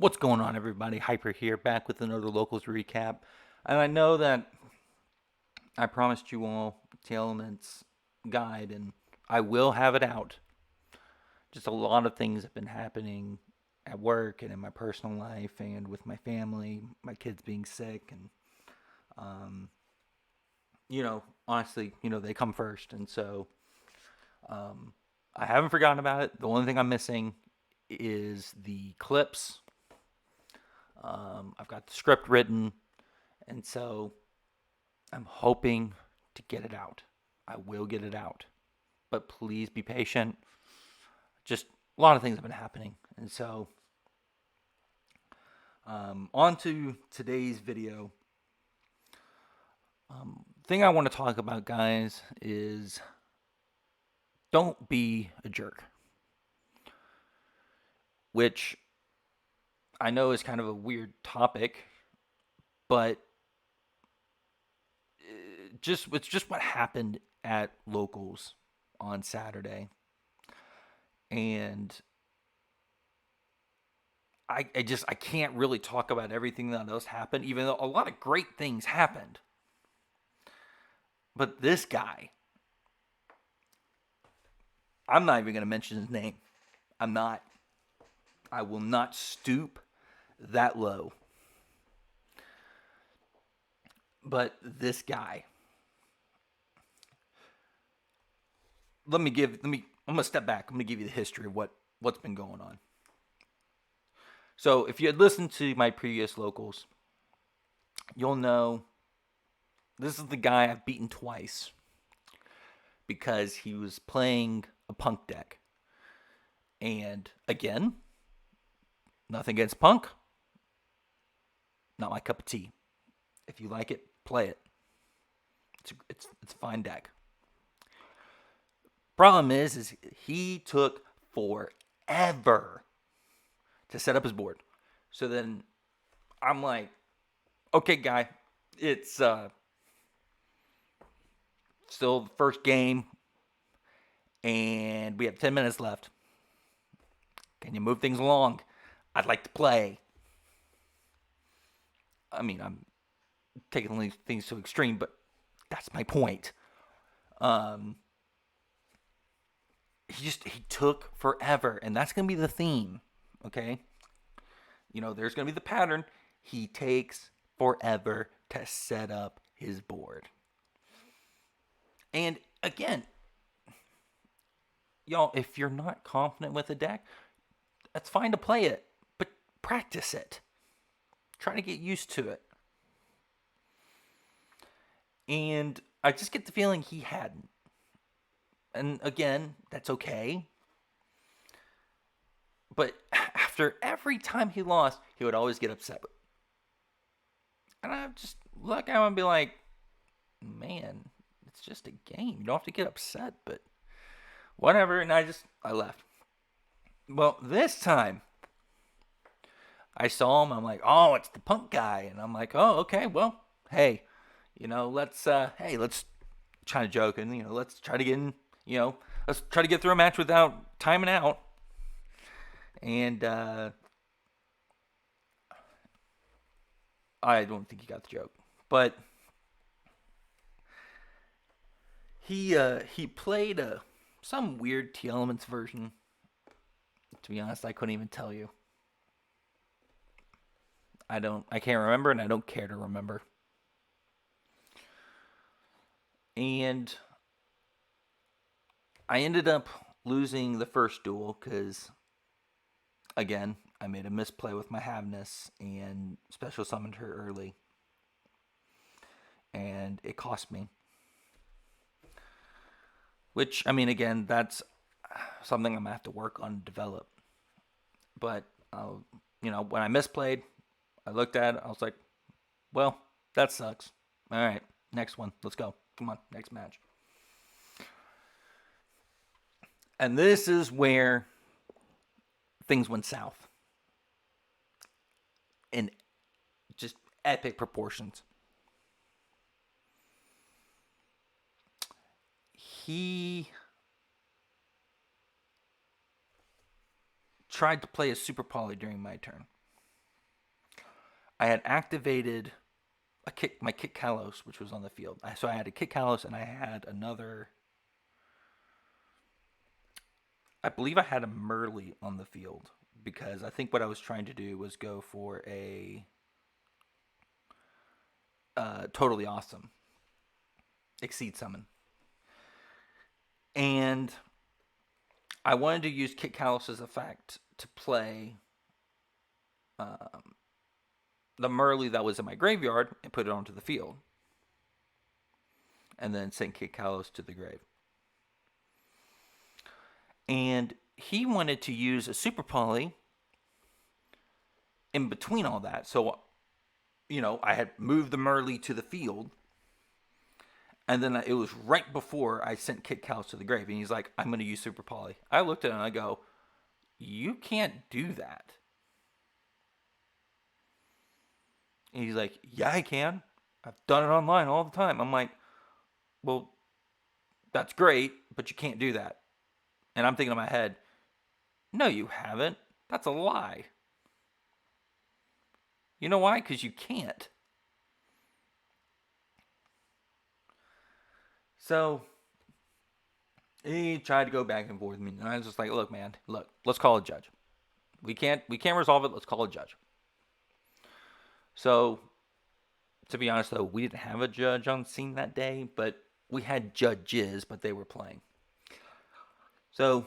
What's going on, everybody? Hyper here, back with another locals recap. And I know that I promised you all Tearlaments guide, and I will have it out. Just a lot of things have been happening at work and in my personal life and with my family, my kids being sick, and um, honestly, they come first, and so um, I haven't forgotten about it. The only thing I'm missing is the clips. I've got the script written, and so I'm hoping to get it out. I will get it out. But please be patient. Just a lot of things have been happening. And so, on to today's video. Thing I want to talk about, guys, is don't be a jerk. Which I know is kind of a weird topic, but it's just what happened at locals on Saturday. And I can't really talk about everything that else happened, even though a lot of great things happened. But this guy, I'm not even gonna mention his name. I'm not. I will not stoop that low. But this guy, I'm gonna step back. I'm gonna give you the history of what's been going on. So if you had listened to my previous locals, you'll know this is the guy I've beaten twice because he was playing a punk deck. And again, nothing against punk, not my cup of tea. If you like it, play it. It's a fine deck. Problem is he took forever to set up his board. So then I'm like, okay, guy, it's still the first game, and we have 10 minutes left. Can you move things along? I'd like to play. I mean, I'm taking things to extreme, but that's my point. Um, he took forever, and that's gonna be the theme. Okay, there's gonna be the pattern. He takes forever to set up his board. And again, y'all, if you're not confident with a deck, that's fine to play it, but practice it. Try to get used to it. And I just get the feeling he hadn't. And again, that's okay. But after every time he lost, he would always get upset. And I just look at him and be like, man, it's just a game. You don't have to get upset, but whatever. And I left. Well, this time, I saw him. I'm like, oh, it's the punk guy. And I'm like, oh, okay, well, hey, let's try to joke and, let's try to get in, let's try to get through a match without timing out. And I don't think he got the joke, but he played some weird Tearalaments version. To be honest, I couldn't even tell you. I can't remember, and I don't care to remember. And I ended up losing the first duel because, again, I made a misplay with my Havness and special summoned her early. And it cost me. Which, I mean, again, that's something I'm going to have to work on and develop. But, when I misplayed, I looked at it, I was like, well, that sucks. All right, next one. Let's go. Come on, next match. And this is where things went south. In just epic proportions. He tried to play a super poly during my turn. I had activated my Kit Kalos, which was on the field. So I had a Kit Kalos, and I had another. I believe I had a Murley on the field because I think what I was trying to do was go for a totally awesome exceed summon, and I wanted to use Kit Kalos' effect to play um, the Murley that was in my graveyard and put it onto the field, and then send Kit Kalos to the grave. And he wanted to use a Super Poly in between all that. So, I had moved the Murley to the field, and then it was right before I sent Kit Kalos to the grave. And he's like, I'm going to use Super Poly. I looked at him and I go, you can't do that. And he's like, yeah, I can. I've done it online all the time. I'm like, well, that's great, but you can't do that. And I'm thinking in my head, no, you haven't. That's a lie. You know why? Because you can't. So he tried to go back and forth with me, and I was just like, look, man, let's call a judge. We can't resolve it. Let's call a judge. So, to be honest, though, we didn't have a judge on scene that day, but we had judges, but they were playing. So,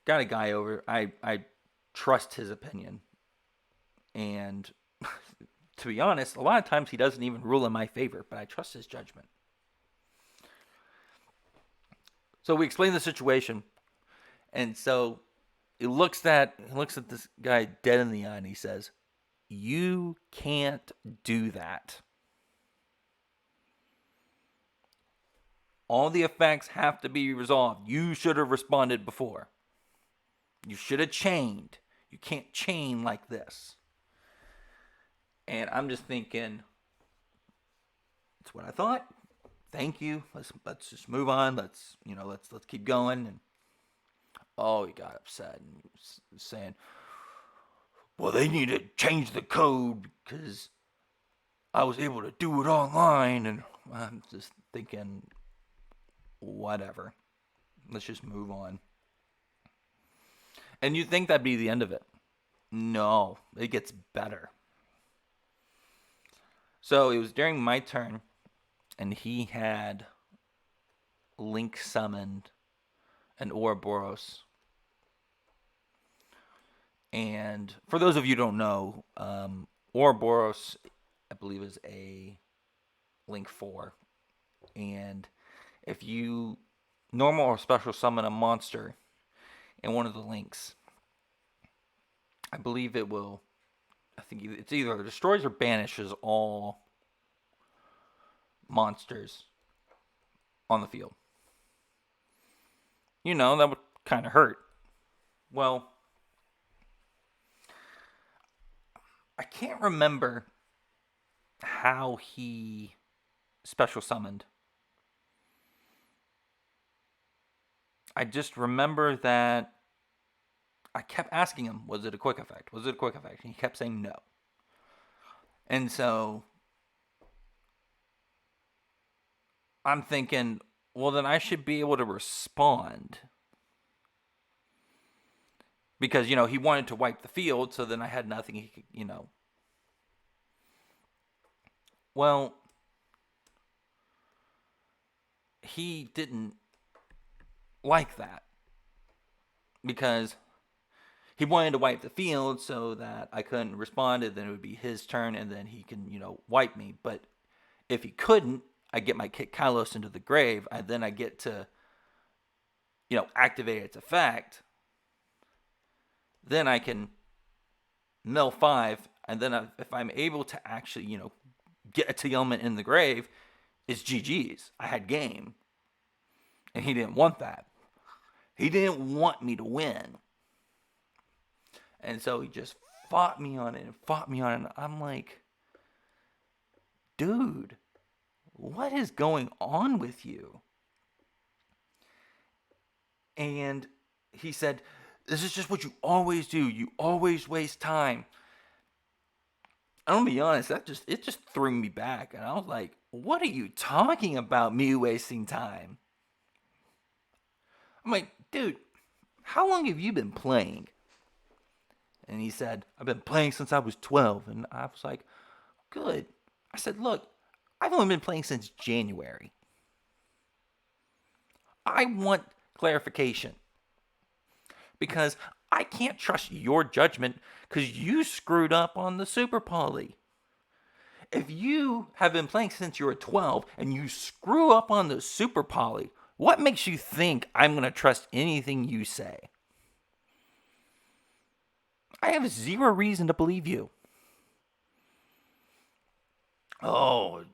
got a guy over. I trust his opinion. And to be honest, a lot of times he doesn't even rule in my favor, but I trust his judgment. So we explain the situation. And so he looks at this guy dead in the eye and he says, you can't do that. All the effects have to be resolved. You should have responded before. You should have chained. You can't chain like this. And I'm just thinking, that's what I thought. Thank you. Let's just move on. Let's keep going. And he got upset and he was saying, well, they need to change the code because I was able to do it online. And I'm just thinking, whatever. Let's just move on. And you'd think that'd be the end of it. No, it gets better. So it was during my turn, and he had Link summoned an Ouroboros. And for those of you who don't know, Ouroboros, I believe, is a Link 4. And if you normal or special summon a monster in one of the links, I believe it will, I think it's either destroys or banishes all monsters on the field. That would kind of hurt. Well, I can't remember how he special summoned. I just remember that I kept asking him, was it a quick effect? Was it a quick effect? And he kept saying no. And so I'm thinking, well, then I should be able to respond. Because, he wanted to wipe the field, so then I had nothing he could, Well, he didn't like that. Because he wanted to wipe the field so that I couldn't respond, and then it would be his turn, and then he can, wipe me. But if he couldn't, I get my Kit Kalos into the grave, and then I get to, activate its effect. Then I can mill 5, and then if I'm able to actually, get a Tearlament in the grave, it's GG's. I had game. And he didn't want that. He didn't want me to win. And so he just fought me on it and fought me on it. And I'm like, dude, what is going on with you? And he said, this is just what you always do. You always waste time. I'm gonna be honest, it just threw me back, and I was like, "What are you talking about? Me wasting time?" I'm like, "Dude, how long have you been playing?" And he said, "I've been playing since I was 12." And I was like, "Good." I said, "Look, I've only been playing since January. I want clarification because I can't trust your judgment because you screwed up on the Super Poly. If you have been playing since you were 12 and you screw up on the Super Poly, what makes you think I'm going to trust anything you say? I have zero reason to believe you." Oh,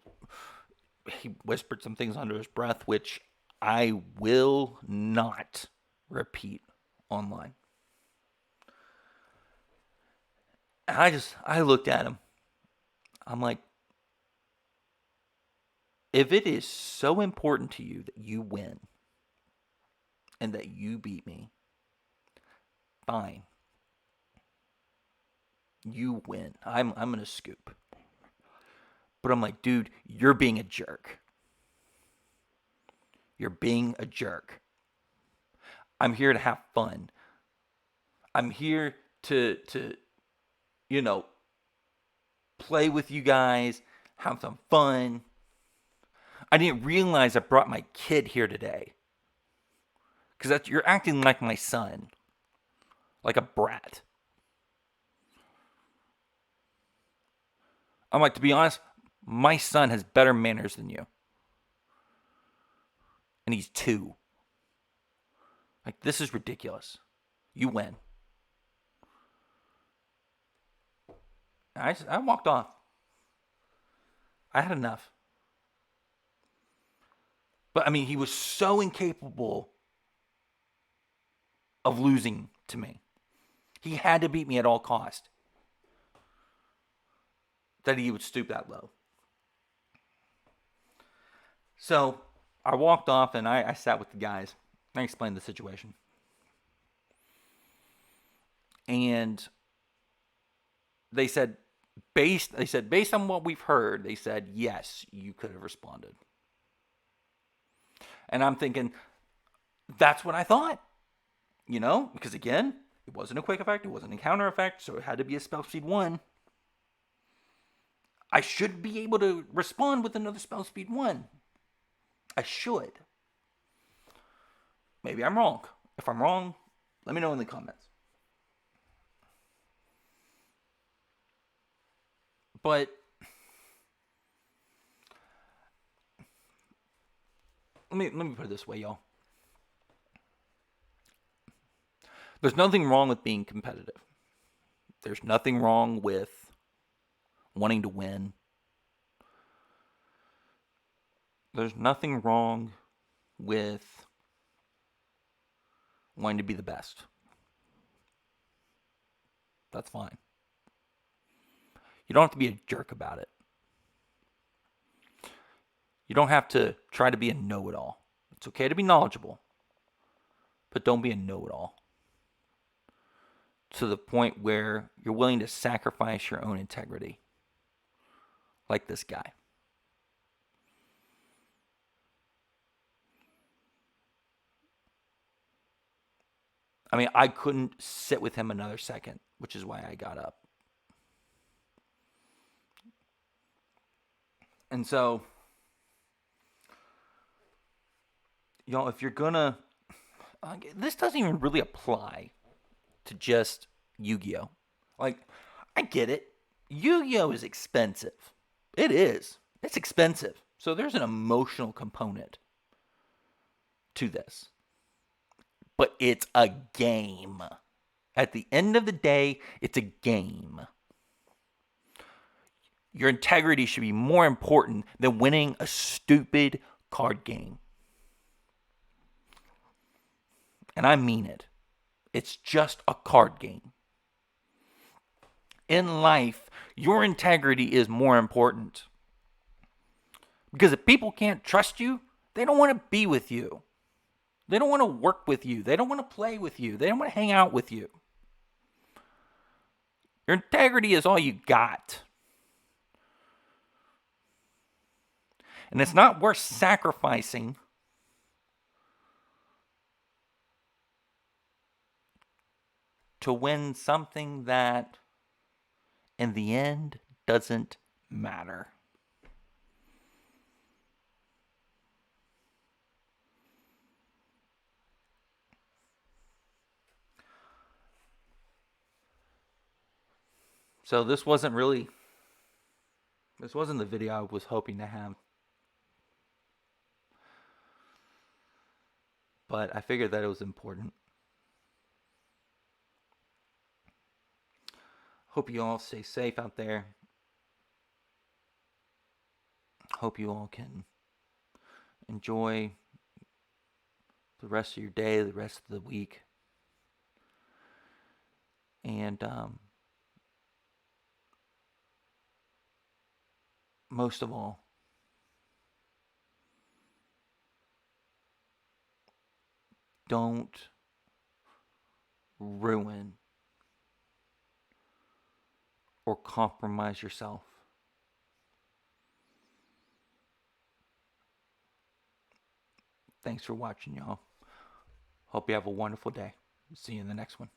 he whispered some things under his breath, which I will not repeat online. And I looked at him. I'm like, if it is so important to you that you win and that you beat me, fine. You win. I'm gonna scoop. But I'm like, dude, you're being a jerk. You're being a jerk. I'm here to have fun. I'm here to you know, play with you guys, have some fun. I didn't realize I brought my kid here today. Because you're acting like my son. Like a brat. I'm like, to be honest, my son has better manners than you. And he's 2. Like, this is ridiculous. You win. I walked off. I had enough. But, I mean, he was so incapable of losing to me. He had to beat me at all cost. That he would stoop that low. So, I walked off and I sat with the guys. I explained the situation. And they said, based on what we've heard, they said, yes, you could have responded. And I'm thinking, that's what I thought. You know, because again, it wasn't a quick effect, it wasn't a counter effect, so it had to be a spell speed 1. I should be able to respond with another spell speed 1. I should. Maybe I'm wrong. If I'm wrong, let me know in the comments. But let me put it this way, y'all. There's nothing wrong with being competitive. There's nothing wrong with wanting to win. There's nothing wrong with wanting to be the best. That's fine. You don't have to be a jerk about it. You don't have to try to be a know-it-all. It's okay to be knowledgeable, but don't be a know-it-all. To the point where you're willing to sacrifice your own integrity. Like this guy. I mean, I couldn't sit with him another second, which is why I got up. And so, y'all, if you're gonna, this doesn't even really apply to just Yu-Gi-Oh. Like, I get it. Yu-Gi-Oh is expensive. It is. It's expensive. So there's an emotional component to this. But it's a game. At the end of the day, it's a game. Your integrity should be more important than winning a stupid card game. And I mean it. It's just a card game. In life, your integrity is more important. Because if people can't trust you, they don't want to be with you. They don't want to work with you. They don't want to play with you. They don't want to hang out with you. Your integrity is all you got. And it's not worth sacrificing to win something that, in the end, doesn't matter. So this wasn't the video I was hoping to have. But I figured that it was important. Hope you all stay safe out there. Hope you all can enjoy the rest of your day, the rest of the week. And most of all, don't ruin or compromise yourself. Thanks for watching, y'all. Hope you have a wonderful day. See you in the next one.